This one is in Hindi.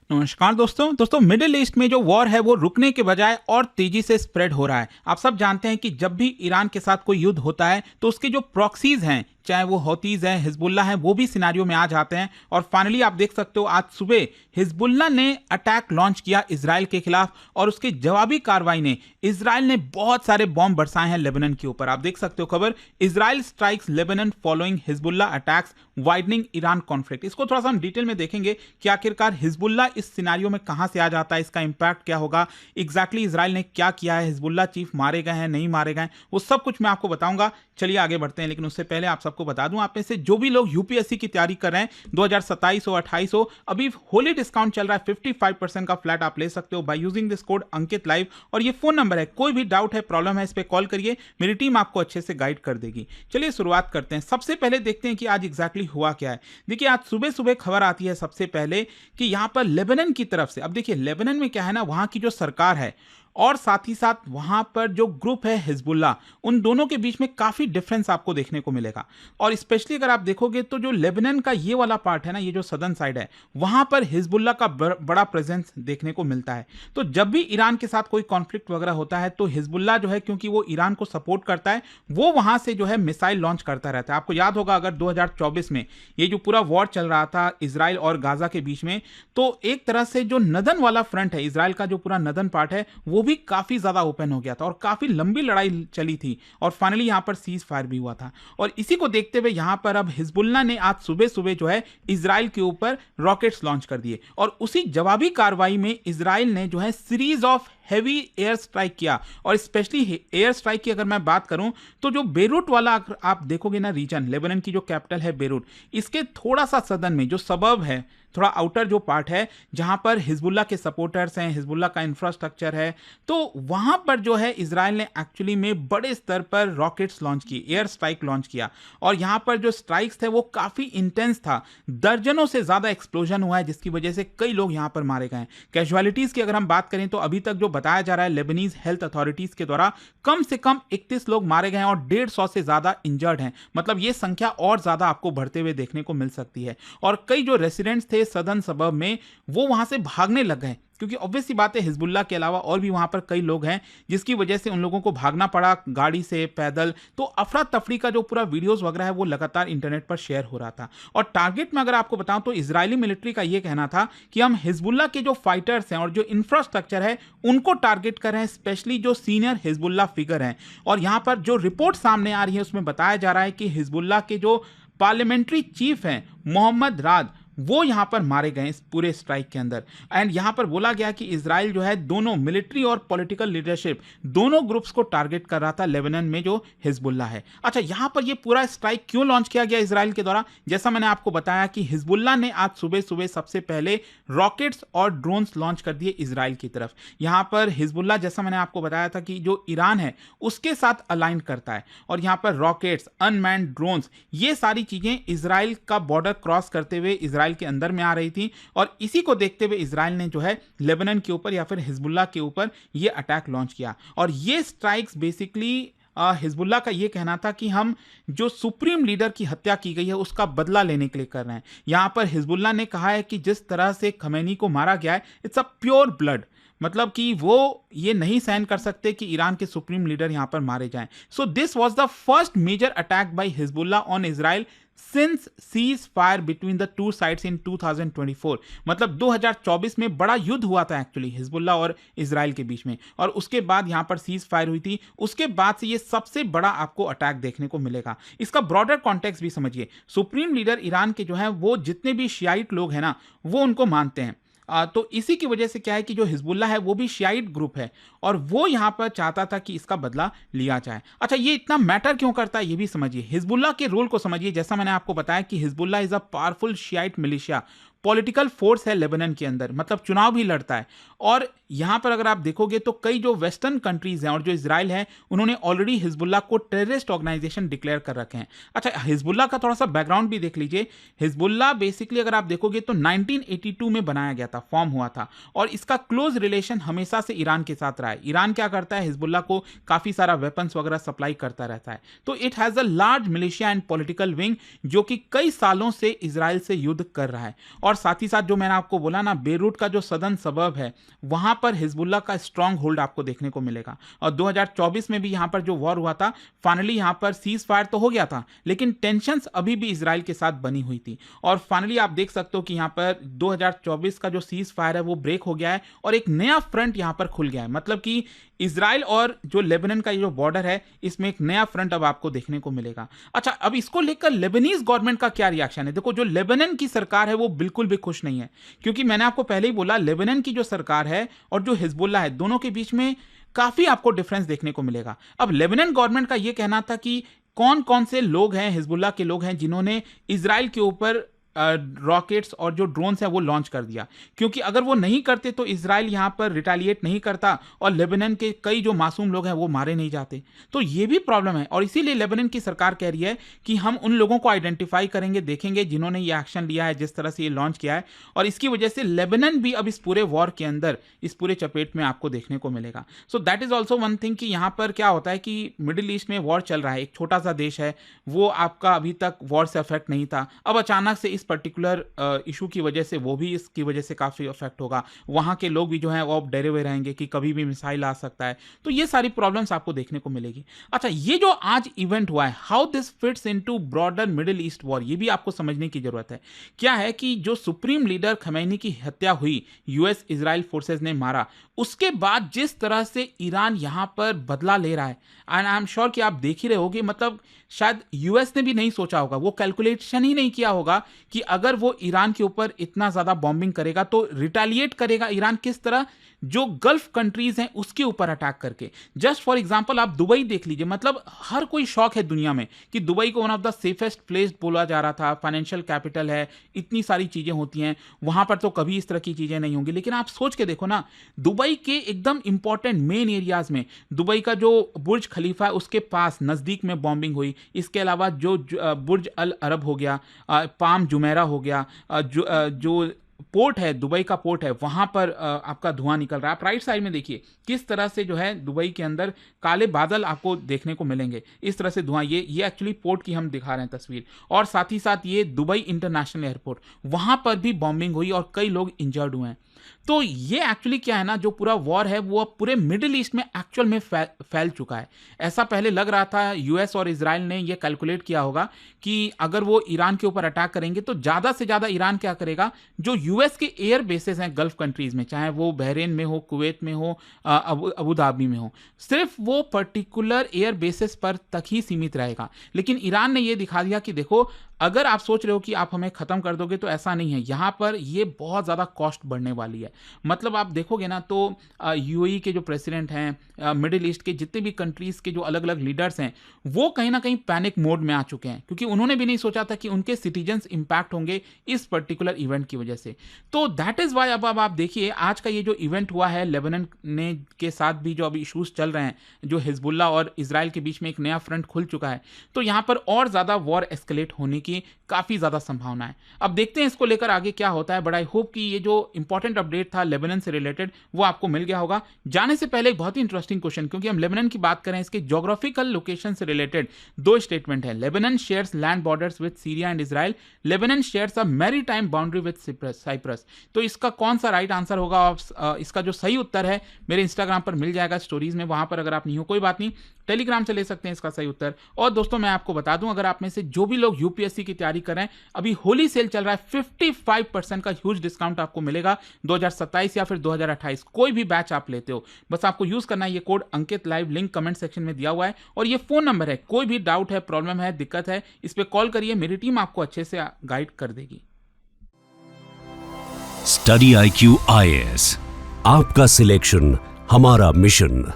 नमस्कार दोस्तों मिडिल ईस्ट में जो वॉर है वो रुकने के बजाय और तेजी से स्प्रेड हो रहा है। आप सब जानते हैं कि जब भी ईरान के साथ कोई युद्ध होता है तो उसके जो प्रॉक्सीज हैं, चाहे वो हौतीज हैं, हिजबुल्ला हैं, वो भी सिनारियो में आ जाते हैं। और फाइनली आप देख सकते हो आज सुबह हिजबुल्ला ने अटैक लॉन्च किया इजराइल के खिलाफ और उसके जवाबी कार्रवाई ने इजराइल ने बहुत सारे बॉम्ब बरसाए हैं लेबनान के ऊपर। आप देख सकते हो खबर, Israel strikes Lebanon following Hezbollah attacks widening Iran conflict. इसको थोड़ा सा हम डिटेल में देखेंगे कि आखिरकार हिजबुल्ला इस सिनारियो में कहां से आ जाता है, इसका इंपैक्ट क्या होगा, एग्जैक्टली इजराइल ने क्या किया है, हिजबुल्ला चीफ मारे गए हैं नहीं मारे गए, वो सब कुछ मैं आपको बताऊंगा। चलिए आगे बढ़ते हैं, लेकिन उससे पहले आप सबको बता दूं, आप में से जो भी लोग यूपीएससी की तैयारी कर रहे हैं 2027 हो 28 हो, अभी होली डिस्काउंट चल रहा है, 55% का फ्लैट आप ले सकते हो by using this code Ankit live. और ये फोन नंबर है, कोई भी डाउट है प्रॉब्लम है इस पर कॉल करिए, मेरी टीम आपको अच्छे से गाइड कर देगी। चलिए शुरुआत करते हैं। सबसे पहले देखते हैं कि आज एग्जैक्टली हुआ क्या है। देखिए आज सुबह सुबह खबर आती है सबसे पहले कि यहां पर लेबनान की तरफ से, अब देखिए लेबनान में क्या है ना, वहां की जो सरकार है और साथ ही साथ वहां पर जो ग्रुप है हिजबुल्ला, उन दोनों के बीच में काफी डिफरेंस आपको देखने को मिलेगा। और स्पेशली अगर आप देखोगे तो जो लेबनान का ये वाला पार्ट है ना, ये जो सदर्न साइड है, वहां पर हिजबुल्ला का बड़ा प्रेजेंस देखने को मिलता है। तो जब भी ईरान के साथ कोई कॉन्फ्लिक्ट वगैरह होता है तो हिजबुल्ला जो है, क्योंकि वो ईरान को सपोर्ट करता है, वो वहां से जो है मिसाइल लॉन्च करता रहता है। आपको याद होगा अगर 2024 में ये जो पूरा वॉर चल रहा था इसराइल और गाजा के बीच में, तो एक तरह से जो नदन वाला फ्रंट है, इसराइल का जो पूरा नदन पार्ट है, वो भी काफी ज्यादा ओपन हो गया था और काफी लंबी लड़ाई चली थी और फाइनली यहां पर सीज फायर भी हुआ था। और इसी को देखते हुए यहां पर अब हिजबुल्ला ने आज सुबह सुबह जो है इसराइल के ऊपर रॉकेट्स लॉन्च कर दिए और उसी जवाबी कार्रवाई में इसराइल ने जो है series of heavy air strike किया। और स्पेशली एयर स्ट्राइक की अगर मैं बात करूं तो जो बेरूट वाला अगर आप देखोगे ना रीजन, लेबनान की जो कैपिटल है बेरूट, इसके थोड़ा सा सदन में जो सबब है, थोड़ा आउटर जो पार्ट है जहां पर हिजबुल्ला के सपोर्टर्स हैं, हिजबुल्ला का इंफ्रास्ट्रक्चर है, तो वहां पर जो है इसराइल ने एक्चुअली में बड़े स्तर पर रॉकेट्स लॉन्च किए, एयर स्ट्राइक लॉन्च किया। और यहां पर जो स्ट्राइक्स थे वो काफी इंटेंस था, दर्जनों से ज्यादा एक्सप्लोजन हुआ है जिसकी वजह से कई लोग यहां पर मारे गए हैं। कैजुअलिटीज की अगर हम बात करें तो अभी तक जो बताया जा रहा है लेबनीज हेल्थ अथॉरिटीज के द्वारा, कम से कम 31 लोग मारे गए हैं और 150 से ज्यादा इंजर्ड हैं। मतलब ये संख्या और ज्यादा आपको बढ़ते हुए देखने को मिल सकती है। और कई जो रेसिडेंट्स थे सदर्न सबब में, वो वहां से भागने लग गए, क्योंकि ऑब्वियस सी बात है हिजबुल्ला के अलावा और भी वहां पर कई लोग हैं, जिसकी वजह से उन लोगों को भागना पड़ा गाड़ी से, पैदल। तो अफरा तफरी का जो पूरा वीडियोस वगैरह है वो लगातार इंटरनेट पर शेयर हो रहा था। और टारगेट में अगर आपको बताऊं तो इजरायली मिलिट्री का यह कहना था कि हम हिजबुल्ला के जो फाइटर्स हैं और जो इंफ्रास्ट्रक्चर है उनको टारगेट कर रहे हैं, स्पेशली जो सीनियर हिजबुल्ला फिगर हैं। और यहां पर जो रिपोर्ट सामने आ रही है उसमें बताया जा रहा है कि हिजबुल्ला के जो पार्लियामेंट्री चीफ हैं मोहम्मद राद, वो यहां पर मारे गए इस पूरे स्ट्राइक के अंदर। एंड यहां पर बोला गया कि इजराइल जो है दोनों मिलिट्री और पॉलिटिकल लीडरशिप दोनों ग्रुप्स को टारगेट कर रहा था लेबनान में जो हिजबुल्ला है। अच्छा, यहां पर ये पूरा स्ट्राइक क्यों लॉन्च किया गया इजराइल के द्वारा? जैसा मैंने आपको बताया कि हिजबुल्ला ने आज सुबह सुबह सबसे पहले रॉकेट्स और ड्रोन्स लॉन्च कर दिए इजराइल की तरफ। यहां पर हिजबुल्ला, जैसा मैंने आपको बताया था कि जो ईरान है उसके साथ अलाइन करता है, और यहां पर रॉकेट्स, अनमैन्ड ड्रोन्स, ये सारी चीजें इजराइल का बॉर्डर क्रॉस करते हुए इजराइल के अंदर में आ रही थी। और इसी को देखते हुए इजराइल ने जो है लेबनान के ऊपर या फिर हिजबुल्ला के ऊपर ये अटैक लॉन्च किया। और ये स्ट्राइक्स बेसिकली हिजबुल्ला का यह कहना था कि हम जो सुप्रीम लीडर की हत्या की गई है उसका बदला लेने के लिए कर रहे हैं। यहां पर हिजबुल्ला ने कहा है कि जिस तरह से खमैनी को मारा गया है, इट्स अ प्योर ब्लड, मतलब कि वो ये नहीं सहन कर सकते कि ईरान के सुप्रीम लीडर यहां पर मारे जाएं। So this was the first major attack by Hezbollah on Israel since ceasefire between the two sides in 2024। मतलब 2024 में बड़ा युद्ध हुआ था एक्चुअली हिजबुल्ला और इजराइल के बीच में, और उसके बाद यहां पर सीज फायर हुई थी। उसके बाद से ये सबसे बड़ा आपको अटैक देखने को मिलेगा। इसका ब्रॉडर कॉन्टेक्स्ट भी समझिए। सुप्रीम लीडर ईरान के जो है वो जितने भी शियाइट लोग हैं ना, वो उनको मानते हैं। तो इसी की वजह से क्या है कि जो हिजबुल्ला है वो भी शियाइट ग्रुप है और वो यहां पर चाहता था कि इसका बदला लिया जाए। अच्छा, ये इतना मैटर क्यों करता है ये भी समझिए। हिजबुल्ला के रोल को समझिए। जैसा मैंने आपको बताया कि Hezbollah is a powerful Shiite militia, political force है लेबनान के अंदर, मतलब चुनाव भी लड़ता है। और यहां पर अगर आप देखोगे तो कई जो वेस्टर्न कंट्रीज हैं और जो इजराइल है, उन्होंने ऑलरेडी हिजबुल्ला को टेररिस्ट ऑर्गेनाइजेशन डिक्लेयर कर रखे हैं। अच्छा, हिजबुल्ला का थोड़ा सा बैकग्राउंड भी देख लीजिए। हिजबुल्ला बेसिकली अगर आप देखोगे तो 1982 में बनाया गया था, फॉर्म हुआ था, और इसका क्लोज रिलेशन हमेशा से ईरान के साथ रहा है। ईरान क्या करता है, हिजबुल्ला को काफी सारा वेपन्स वगैरह सप्लाई करता रहता है। तो it has a large militia and political wing जो कि कई सालों से इजराइल से युद्ध कर रहा है। और साथ ही साथ जो मैंने आपको बोला ना, बेरूट का जो सदर्न सबर्ब है वहां पर हिजबुल्लाह का स्ट्रांग होल्ड आपको देखने को मिलेगा। और 2024 में भी यहां पर जो वॉर हुआ था, फाइनली यहां पर सीज फायर तो हो गया था, लेकिन टेंशंस अभी भी इजराइल के साथ बनी हुई थी। और फाइनली आप देख सकते हो कि यहां पर 2024 का जो सीज फायर है वो ब्रेक हो गया है और एक नया फ्रंट यहां पर खुल गया है। मतलब कि इजराइल और जो लेबनान का ये जो बॉर्डर है, इसमें एक नया फ्रंट अब आपको देखने को मिलेगा। अच्छा, अब इसको लेकर लेबनीज गवर्नमेंट का क्या रिएक्शन है? देखो, जो लेबनान की सरकार है वो बिल्कुल भी खुश नहीं है, क्योंकि मैंने आपको पहले ही बोला, लेबनान की जो सरकार है और जो हिजबुल्लाह है, दोनों के बीच में काफी आपको डिफरेंस देखने को मिलेगा। अब लेबनान गवर्नमेंट का यह कहना था कि कौन कौन से लोग हैं, हिजबुल्लाह के लोग हैं, जिन्होंने इजराइल के ऊपर रॉकेट्स और जो ड्रोन्स हैं वो लॉन्च कर दिया, क्योंकि अगर वो नहीं करते तो इजराइल यहां पर रिटेलिएट नहीं करता और लेबनान के कई जो मासूम लोग हैं वो मारे नहीं जाते। तो ये भी प्रॉब्लम है और इसीलिए लेबनान की सरकार कह रही है कि हम उन लोगों को आइडेंटिफाई करेंगे, देखेंगे जिन्होंने ये एक्शन लिया है, जिस तरह से ये लॉन्च किया है, और इसकी वजह से लेबनान भी अब इस पूरे वॉर के अंदर, इस पूरे चपेट में आपको देखने को मिलेगा। So that is also one thing कि यहां पर क्या होता है कि मिडिल ईस्ट में वॉर चल रहा है, एक छोटा सा देश है, वो आपका अभी तक वॉर से अफेक्ट नहीं था, अब अचानक से इस पर्टिकुलर इशू की वजह से वो भी इसकी वजह से काफी अफेक्ट होगा। वहां के लोग भी जो हैं वो अब डरे हुए रहेंगे कि कभी भी मिसाइल आ सकता है। तो ये सारी प्रॉब्लम्स आपको देखने को मिलेगी। अच्छा, ये जो आज इवेंट हुआ है, how this fits into broader middle east war, ये भी आपको समझने की जरूरत है। क्या है कि जो सुप्रीम लीडर खमैनी की हत्या हुई, यूएस इजराइल फोर्सेस ने मारा, उसके बाद जिस तरह से ईरान यहां पर बदला ले रहा है, एंड आई एम श्योर कि आप देख ही रहे होगे, मतलब शायद यूएस ने भी नहीं सोचा होगा, वो कैलकुलेशन ही नहीं किया होगा कि अगर वो ईरान के ऊपर इतना ज्यादा बॉम्बिंग करेगा तो रिटेलिएट करेगा ईरान किस तरह, जो गल्फ कंट्रीज हैं उसके ऊपर अटैक करके। जस्ट फॉर एग्जांपल आप दुबई देख लीजिए, मतलब हर कोई शौक है दुनिया में कि दुबई को one of the safest place बोला जा रहा था, फाइनेंशियल कैपिटल है, इतनी सारी चीजें होती हैं वहां पर, तो कभी इस तरह की चीजें नहीं होंगी। लेकिन आप सोच के देखो ना, दुबई के एकदम इंपॉर्टेंट मेन एरियाज में, दुबई का जो बुर्ज खलीफा है उसके पास नजदीक में बॉम्बिंग हुई। इसके अलावा जो बुर्ज अल अरब हो गया, पाम जुमेरा हो गया, जो पोर्ट है, दुबई का पोर्ट है, वहां पर आपका धुआं निकल रहा है। आप राइट साइड में देखिए किस तरह से जो है दुबई के अंदर काले बादल आपको देखने को मिलेंगे, इस तरह से धुआं, ये एक्चुअली पोर्ट की हम दिखा रहे हैं तस्वीर। और साथ ही साथ ये दुबई इंटरनेशनल एयरपोर्ट, वहां पर भी बॉम्बिंग हुई और कई लोग इंजर्ड हुए हैं। तो ये एक्चुअली क्या है ना, जो पूरा वॉर है वो अब पूरे मिडिल ईस्ट में एक्चुअल में फैल चुका है। ऐसा पहले लग रहा था, यूएस और इजराइल ने ये कैलकुलेट किया होगा कि अगर वो ईरान के ऊपर अटैक करेंगे तो ज्यादा से ज्यादा ईरान क्या करेगा, जो यूएस के एयर बेसेस हैं गल्फ कंट्रीज में, चाहे वो बहरीन में हो, कुवैत में हो, अबू धाबी में हो, सिर्फ वो पर्टिकुलर एयर बेसेस पर तक ही सीमित रहेगा। लेकिन ईरान ने ये दिखा दिया कि देखो, अगर आप सोच रहे हो कि आप हमें खत्म कर दोगे तो ऐसा नहीं है, यहां पर ये बहुत ज्यादा कॉस्ट बढ़ने वाली है। मतलब आप देखोगे ना तो यूएई के जो प्रेसिडेंट हैं, मिडिल ईस्ट के जितने भी कंट्रीज के जो अलग अलग लीडर्स हैं, वो कहीं ना कहीं पैनिक मोड में आ चुके हैं, क्योंकि उन्होंने भी नहीं सोचा था कि उनके सिटीजन्स इंपैक्ट होंगे इस पर्टिकुलर इवेंट की वजह से। तो दैट इज वाई अब आप देखिए आज का ये जो इवेंट हुआ है, लेबनान ने के साथ भी जो अभी इशूज चल रहे हैं, जो हिजबुल्लाह और इजराइल के बीच में एक नया फ्रंट खुल चुका है, तो यहां पर और ज्यादा वॉर एस्केलेट होने की काफी ज्यादा संभावना है। अब देखते हैं इसको लेकर आगे क्या होता है, बट आई होप कि ये जो इंपॉर्टेंट अपडेट था लेबनान से रिलेटेड वो आपको मिल गया होगा। जाने से पहले एक बहुत ही इंटरेस्टिंग क्वेश्चन, क्योंकि हम लेबनान की बात करें, इसके ज्योग्राफिकल लोकेशन से रिलेटेड दो स्टेटमेंट है। Lebanon shares land borders with Syria and Israel, Lebanon shares a maritime boundary with Cyprus. तो इसका कौन सा राइट आंसर होगा? इसका जो सही उत्तर है मेरे इंस्टाग्राम पर मिल जाएगा स्टोरीज में, वहां पर अगर आप नहीं हो कोई बात नहीं, टेलीग्राम से ले सकते हैं इसका सही उत्तर। और दोस्तों मैं आपको बता दूं, अगर आप में से जो भी लोग यूपीएससी की तैयारी कर रहे हैं, अभी होली सेल चल रहा है, 55% का ह्यूज डिस्काउंट आपको मिलेगा 2027 या फिर 2028, कोई भी बैच आप लेते हो, बस आपको यूज करना है ये कोड अंकित लाइव, लिंक कमेंट सेक्शन में दिया हुआ है, और ये फोन नंबर है, कोई भी डाउट है, प्रॉब्लम है, दिक्कत है, इस पे कॉल करिए, मेरी टीम आपको अच्छे से गाइड कर देगी। स्टडी IQ IAS, आपका सिलेक्शन हमारा मिशन।